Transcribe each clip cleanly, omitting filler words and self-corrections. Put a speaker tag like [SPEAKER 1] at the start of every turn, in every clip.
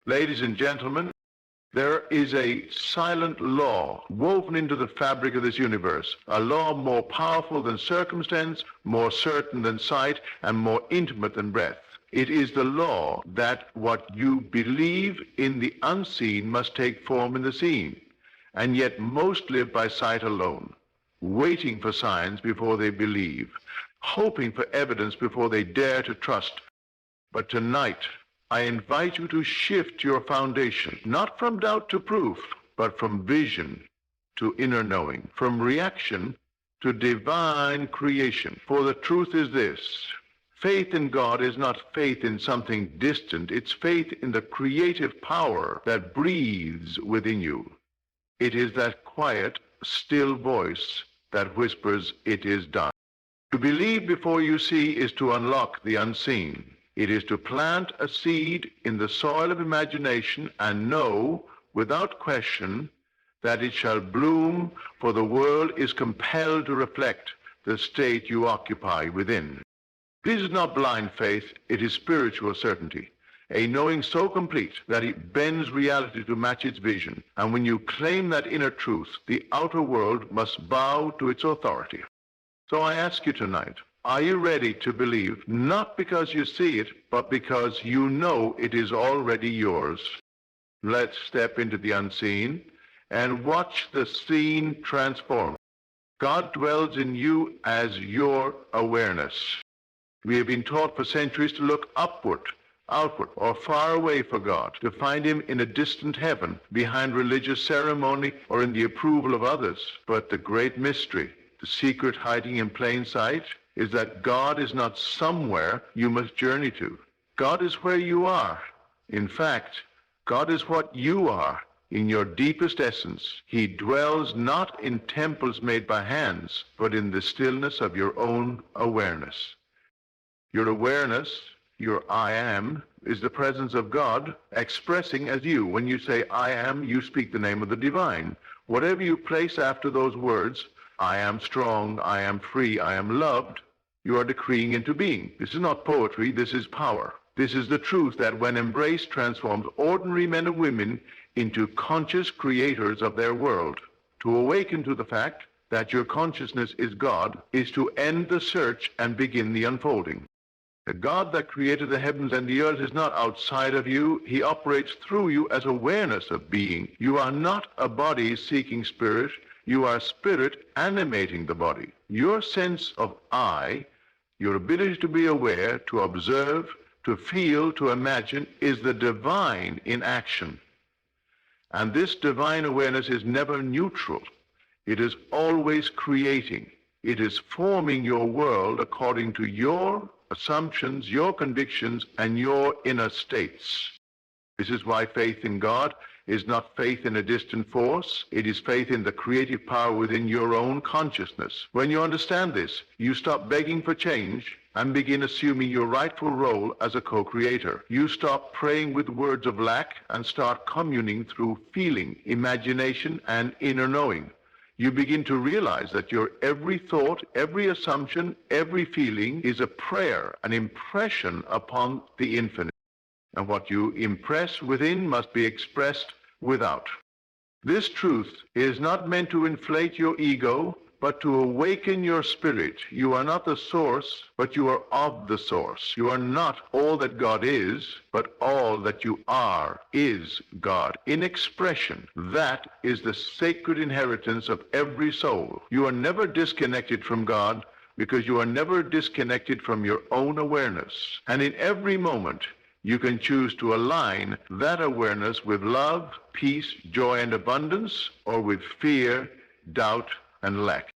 [SPEAKER 1] Ladies and gentlemen, there is a silent law woven into the fabric of this universe, a law more powerful than circumstance, more certain than sight, and more intimate than breath. It is the law that what you believe in the unseen must take form in the seen, and yet most live by sight alone, waiting for signs before they believe, hoping for evidence before they dare to trust. But tonight, I invite you to shift your foundation, not from doubt to proof, but from vision to inner knowing, from reaction to divine creation. For the truth is this: faith in God is not faith in something distant. It's faith in the creative power that breathes within you. It is that quiet, still voice that whispers, "It is done." To believe before you see is to unlock the unseen. It is to plant a seed in the soil of imagination and know, without question, that it shall bloom, for the world is compelled to reflect the state you occupy within. This is not blind faith, it is spiritual certainty, a knowing so complete that it bends reality to match its vision. And when you claim that inner truth, the outer world must bow to its authority. So I ask you tonight, are you ready to believe, not because you see it, but because you know it is already yours? Let's step into the unseen and watch the seen transform. God dwells in you as your awareness. We have been taught for centuries to look upward, outward, or far away for God, to find him in a distant heaven, behind religious ceremony, or in the approval of others. But the great mystery, the secret hiding in plain sight, is that God is not somewhere you must journey to. God is where you are. In fact, God is what you are in your deepest essence. He dwells not in temples made by hands, but in the stillness of your own awareness. Your awareness, your I am, is the presence of God expressing as you. When you say I am, you speak the name of the divine. Whatever you place after those words, I am strong, I am free, I am loved, you are decreeing into being. This is not poetry, this is power. This is the truth that when embraced transforms ordinary men and women into conscious creators of their world. To awaken to the fact that your consciousness is God is to end the search and begin the unfolding. The God that created the heavens and the earth is not outside of you. He operates through you as awareness of being. You are not a body seeking spirit. You are spirit animating the body. Your sense of I, your ability to be aware, to observe, to feel, to imagine, is the divine in action. And this divine awareness is never neutral. It is always creating. It is forming your world according to your assumptions, your convictions, and your inner states. This is why faith in God is not faith in a distant force. It is faith in the creative power within your own consciousness. When you understand this, you stop begging for change and begin assuming your rightful role as a co-creator. You stop praying with words of lack and start communing through feeling, imagination, and inner knowing. You begin to realize that your every thought, every assumption, every feeling is a prayer, an impression upon the infinite. And what you impress within must be expressed without. This truth is not meant to inflate your ego, but to awaken your spirit. You are not the source, but you are of the source. You are not all that God is, but all that you are is God in expression. That is the sacred inheritance of every soul. You are never disconnected from God because you are never disconnected from your own awareness. And in every moment, you can choose to align that awareness with love, peace, joy, and abundance, or with fear, doubt, and lack.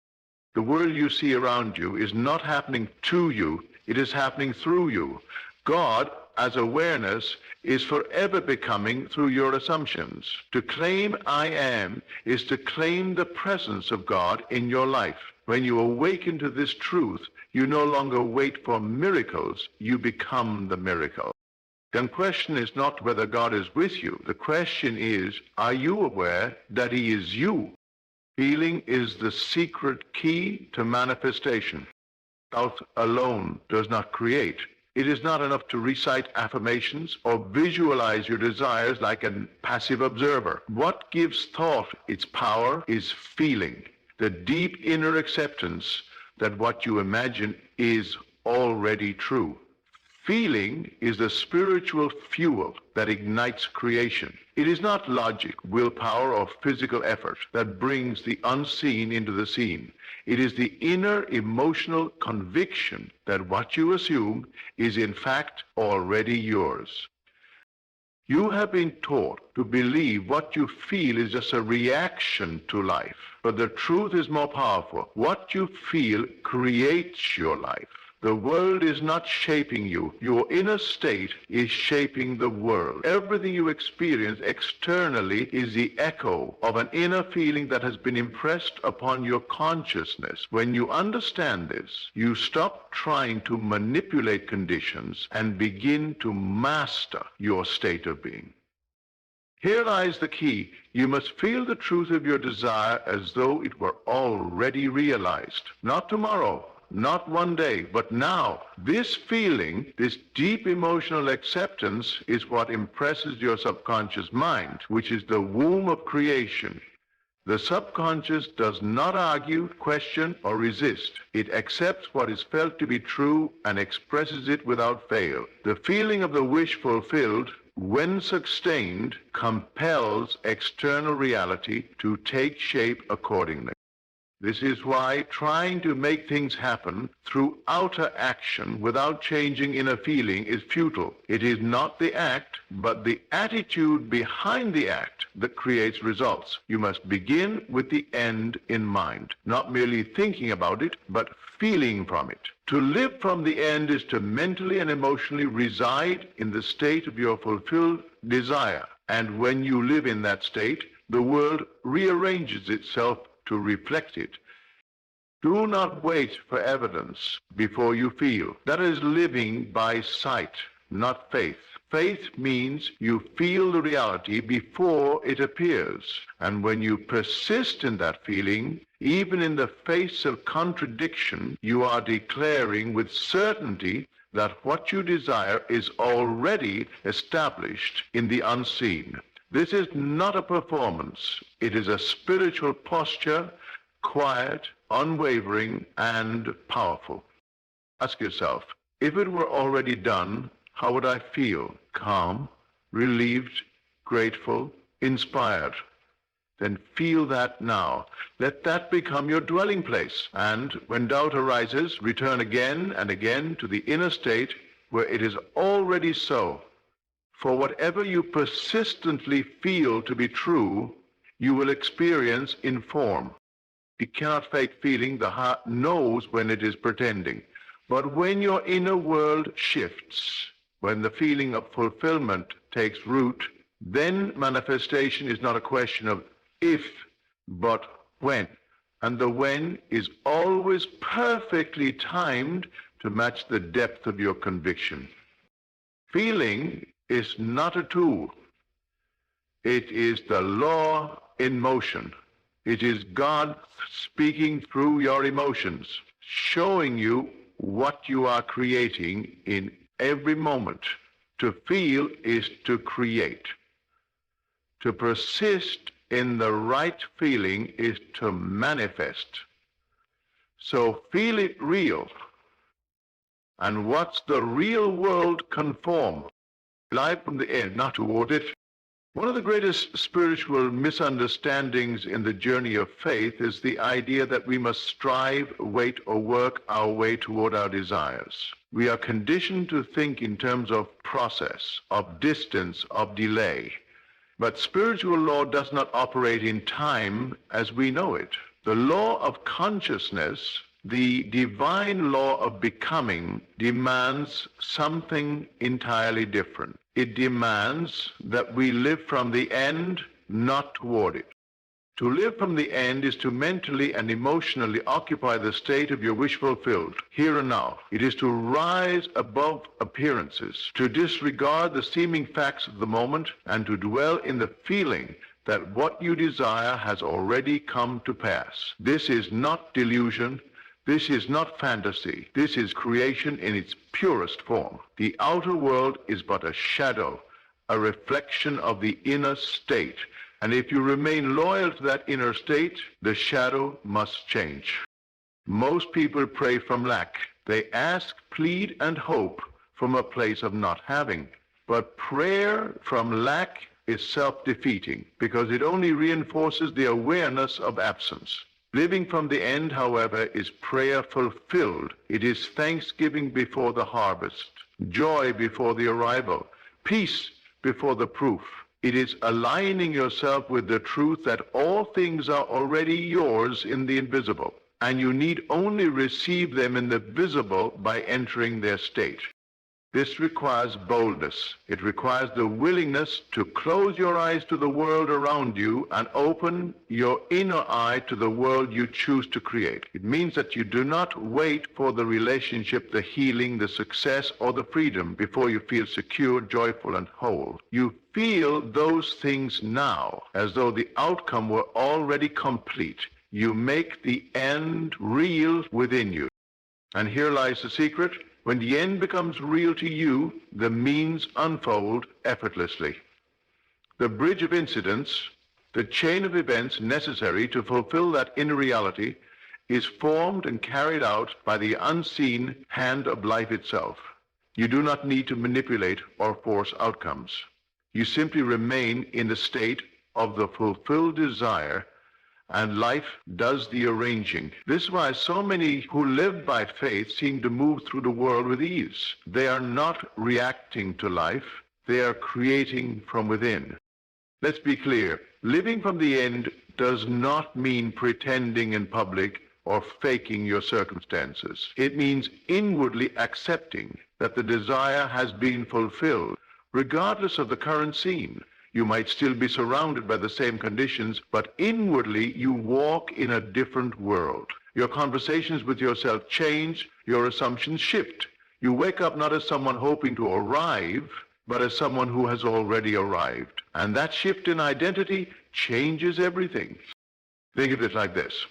[SPEAKER 1] The world you see around you is not happening to you, it is happening through you. God, as awareness, is forever becoming through your assumptions. To claim I am is to claim the presence of God in your life. When you awaken to this truth, you no longer wait for miracles, you become the miracle. The question is not whether God is with you. The question is, are you aware that he is you? Feeling is the secret key to manifestation. Doubt alone does not create. It is not enough to recite affirmations or visualize your desires like a passive observer. What gives thought its power is feeling, the deep inner acceptance that what you imagine is already true. Feeling is the spiritual fuel that ignites creation. It is not logic, willpower, or physical effort that brings the unseen into the seen. It is the inner emotional conviction that what you assume is in fact already yours. You have been taught to believe what you feel is just a reaction to life, but the truth is more powerful. What you feel creates your life. The world is not shaping you. Your inner state is shaping the world. Everything you experience externally is the echo of an inner feeling that has been impressed upon your consciousness. When you understand this, you stop trying to manipulate conditions and begin to master your state of being. Here lies the key. You must feel the truth of your desire as though it were already realized. Not tomorrow, not one day, but now. This feeling, this deep emotional acceptance is what impresses your subconscious mind, which is the womb of creation. The subconscious does not argue, question, or resist. It accepts what is felt to be true and expresses it without fail. The feeling of the wish fulfilled, when sustained, compels external reality to take shape accordingly. This is why trying to make things happen through outer action without changing inner feeling is futile. It is not the act, but the attitude behind the act that creates results. You must begin with the end in mind, not merely thinking about it, but feeling from it. To live from the end is to mentally and emotionally reside in the state of your fulfilled desire. And when you live in that state, the world rearranges itself to reflect it. Do not wait for evidence before you feel. That is living by sight, not faith. Faith means you feel the reality before it appears. And when you persist in that feeling, even in the face of contradiction, you are declaring with certainty that what you desire is already established in the unseen. This is not a performance. It is a spiritual posture, quiet, unwavering, and powerful. Ask yourself, if it were already done, how would I feel? Calm, relieved, grateful, inspired. Then feel that now. Let that become your dwelling place. And when doubt arises, return again and again to the inner state where it is already so. For whatever you persistently feel to be true, you will experience in form. You cannot fake feeling. The heart knows when it is pretending. But when your inner world shifts, when the feeling of fulfillment takes root, then manifestation is not a question of if, but when. And the when is always perfectly timed to match the depth of your conviction. Feeling is not a tool. It is the law in motion. It is God speaking through your emotions, showing you what you are creating in every moment. To feel is to create. To persist in the right feeling is to manifest. So feel it real. And watch the real world conform. Life from the end, not toward it. One of the greatest spiritual misunderstandings in the journey of faith is the idea that we must strive, wait, or work our way toward our desires. We are conditioned to think in terms of process, of distance, of delay. But spiritual law does not operate in time as we know it. The law of consciousness, the divine law of becoming, demands something entirely different. It demands that we live from the end, not toward it. To live from the end is to mentally and emotionally occupy the state of your wish fulfilled, here and now. It is to rise above appearances, to disregard the seeming facts of the moment, and to dwell in the feeling that what you desire has already come to pass. This is not delusion. This is not fantasy. This is creation in its purest form. The outer world is but a shadow, a reflection of the inner state. And if you remain loyal to that inner state, the shadow must change. Most people pray from lack. They ask, plead, and hope from a place of not having. But prayer from lack is self-defeating because it only reinforces the awareness of absence. Living from the end, however, is prayer fulfilled. It is thanksgiving before the harvest, joy before the arrival, peace before the proof. It is aligning yourself with the truth that all things are already yours in the invisible, and you need only receive them in the visible by entering their state. This requires boldness. It requires the willingness to close your eyes to the world around you and open your inner eye to the world you choose to create. It means that you do not wait for the relationship, the healing, the success, or the freedom before you feel secure, joyful, and whole. You feel those things now as though the outcome were already complete. You make the end real within you. And here lies the secret. When the end becomes real to you, the means unfold effortlessly. The bridge of incidents, the chain of events necessary to fulfill that inner reality, is formed and carried out by the unseen hand of life itself. You do not need to manipulate or force outcomes. You simply remain in the state of the fulfilled desire, and life does the arranging. This is why so many who live by faith seem to move through the world with ease. They are not reacting to life. They are creating from within. Let's be clear. Living from the end does not mean pretending in public or faking your circumstances. It means inwardly accepting that the desire has been fulfilled, regardless of the current scene. You might still be surrounded by the same conditions, but inwardly you walk in a different world. Your conversations with yourself change, your assumptions shift. You wake up not as someone hoping to arrive, but as someone who has already arrived. And that shift in identity changes everything. Think of it like this.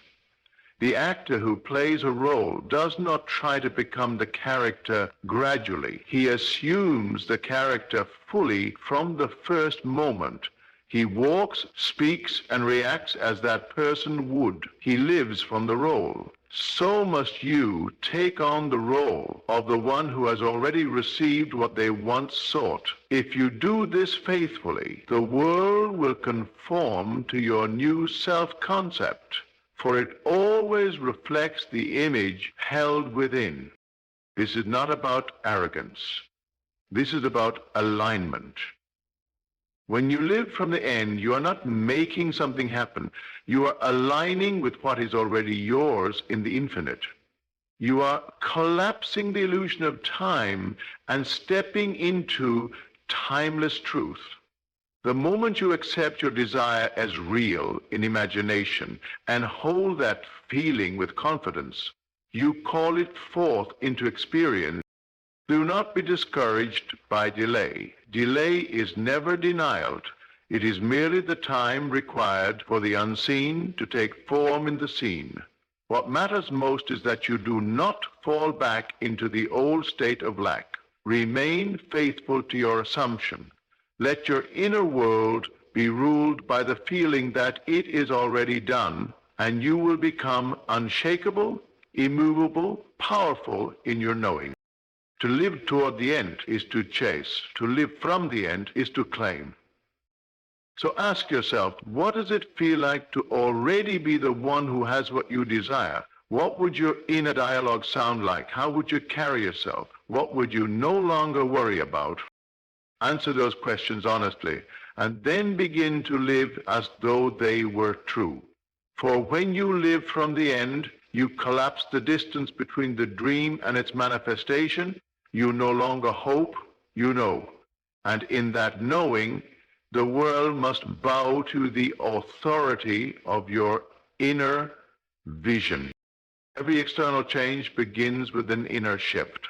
[SPEAKER 1] The actor who plays a role does not try to become the character gradually. He assumes the character fully from the first moment. He walks, speaks, and reacts as that person would. He lives from the role. So must you take on the role of the one who has already received what they once sought. If you do this faithfully, the world will conform to your new self-concept, for it always reflects the image held within. This is not about arrogance. This is about alignment. When you live from the end, you are not making something happen. You are aligning with what is already yours in the infinite. You are collapsing the illusion of time and stepping into timeless truth. The moment you accept your desire as real in imagination and hold that feeling with confidence, you call it forth into experience. Do not be discouraged by delay. Delay is never denial. It is merely the time required for the unseen to take form in the seen. What matters most is that you do not fall back into the old state of lack. Remain faithful to your assumption. Let your inner world be ruled by the feeling that it is already done, and you will become unshakable, immovable, powerful in your knowing. To live toward the end is to chase. To live from the end is to claim. So ask yourself, what does it feel like to already be the one who has what you desire? What would your inner dialogue sound like? How would you carry yourself? What would you no longer worry about? Answer those questions honestly, and then begin to live as though they were true. For when you live from the end, you collapse the distance between the dream and its manifestation. You no longer hope, you know. And in that knowing, the world must bow to the authority of your inner vision. Every external change begins with an inner shift.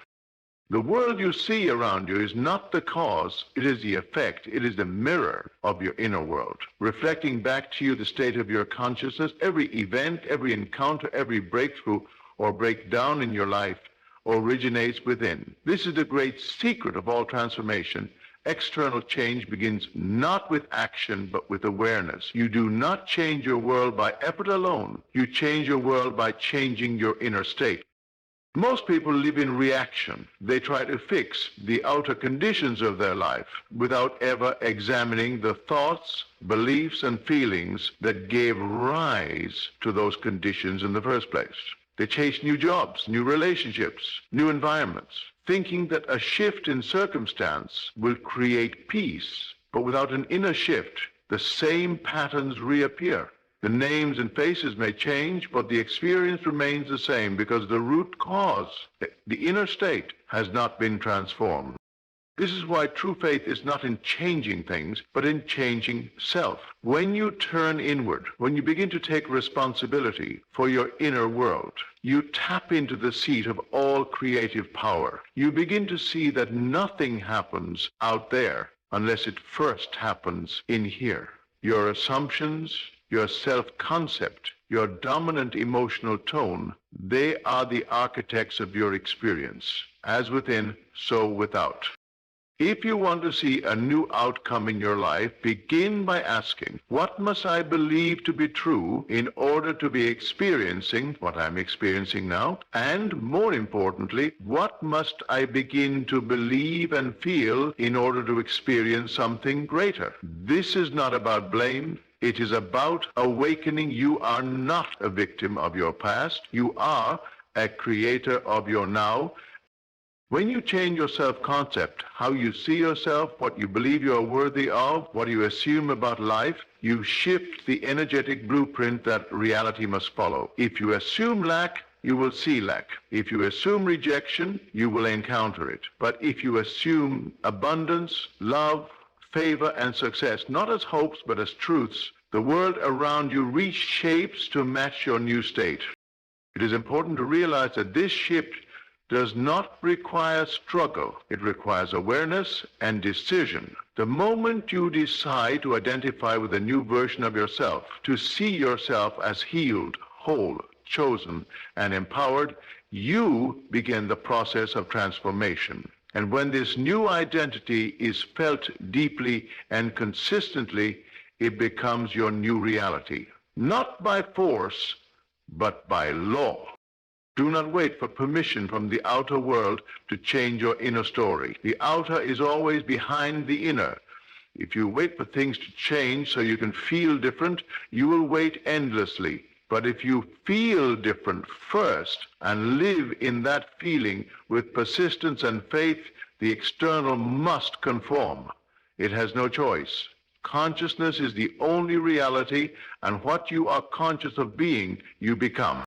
[SPEAKER 1] The world you see around you is not the cause, it is the effect. It is the mirror of your inner world, reflecting back to you the state of your consciousness. Every event, every encounter, every breakthrough or break down in your life originates within. This is the great secret of all transformation. External change begins not with action, but with awareness. You do not change your world by effort alone. You change your world by changing your inner state. Most people live in reaction. They try to fix the outer conditions of their life without ever examining the thoughts, beliefs, and feelings that gave rise to those conditions in the first place. They chase new jobs, new relationships, new environments, thinking that a shift in circumstance will create peace. But without an inner shift, the same patterns reappear. The names and faces may change, but the experience remains the same because the root cause, the inner state, has not been transformed. This is why true faith is not in changing things, but in changing self. When you turn inward, when you begin to take responsibility for your inner world, you tap into the seat of all creative power. You begin to see that nothing happens out there unless it first happens in here. Your assumptions, your self-concept, your dominant emotional tone, they are the architects of your experience. As within, so without. If you want to see a new outcome in your life, begin by asking, what must I believe to be true in order to be experiencing what I'm experiencing now? And more importantly, what must I begin to believe and feel in order to experience something greater? This is not about blame. It is about awakening. You are not a victim of your past. You are a creator of your now. When you change your self-concept, how you see yourself, what you believe you are worthy of, what you assume about life, you shift the energetic blueprint that reality must follow. If you assume lack, you will see lack. If you assume rejection, you will encounter it. But if you assume abundance, love, favor, and success, not as hopes, but as truths, the world around you reshapes to match your new state. It is important to realize that this shift does not require struggle. It requires awareness and decision. The moment you decide to identify with a new version of yourself, to see yourself as healed, whole, chosen, and empowered, you begin the process of transformation. And when this new identity is felt deeply and consistently, it becomes your new reality. Not by force, but by law. Do not wait for permission from the outer world to change your inner story. The outer is always behind the inner. If you wait for things to change so you can feel different, you will wait endlessly. But if you feel different first and live in that feeling with persistence and faith, the external must conform. It has no choice. Consciousness is the only reality, and what you are conscious of being, you become.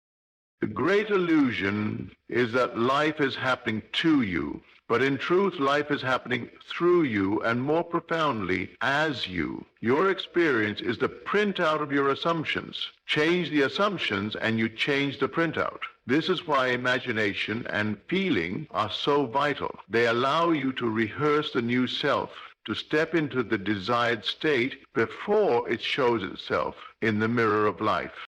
[SPEAKER 1] The great illusion is that life is happening to you, but in truth, life is happening through you and more profoundly as you. Your experience is the printout of your assumptions. Change the assumptions and you change the printout. This is why imagination and feeling are so vital. They allow you to rehearse the new self, to step into the desired state before it shows itself in the mirror of life.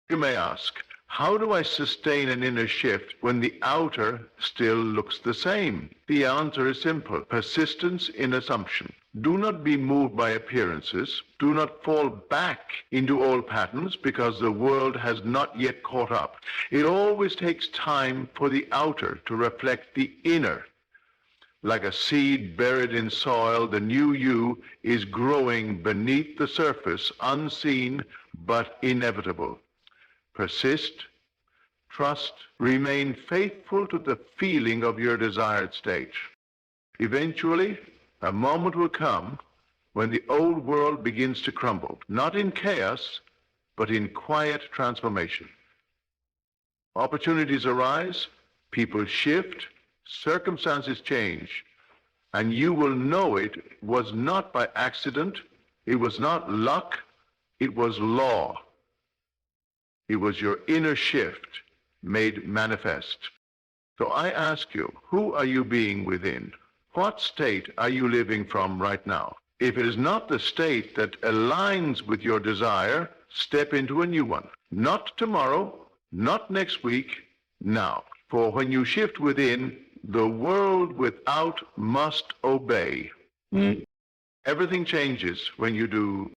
[SPEAKER 1] You may ask, how do I sustain an inner shift when the outer still looks the same? The answer is simple. Persistence in assumption. Do not be moved by appearances. Do not fall back into old patterns because the world has not yet caught up. It always takes time for the outer to reflect the inner. Like a seed buried in soil, the new you is growing beneath the surface, unseen but inevitable. Persist, trust, remain faithful to the feeling of your desired state. Eventually, a moment will come when the old world begins to crumble, not in chaos, but in quiet transformation. Opportunities arise, people shift, circumstances change, and you will know it was not by accident, it was not luck, it was law. It was your inner shift made manifest. So I ask you, who are you being within? What state are you living from right now? If it is not the state that aligns with your desire, step into a new one. Not tomorrow, not next week, Now, for when you shift within, the world without must obey. Everything changes when you do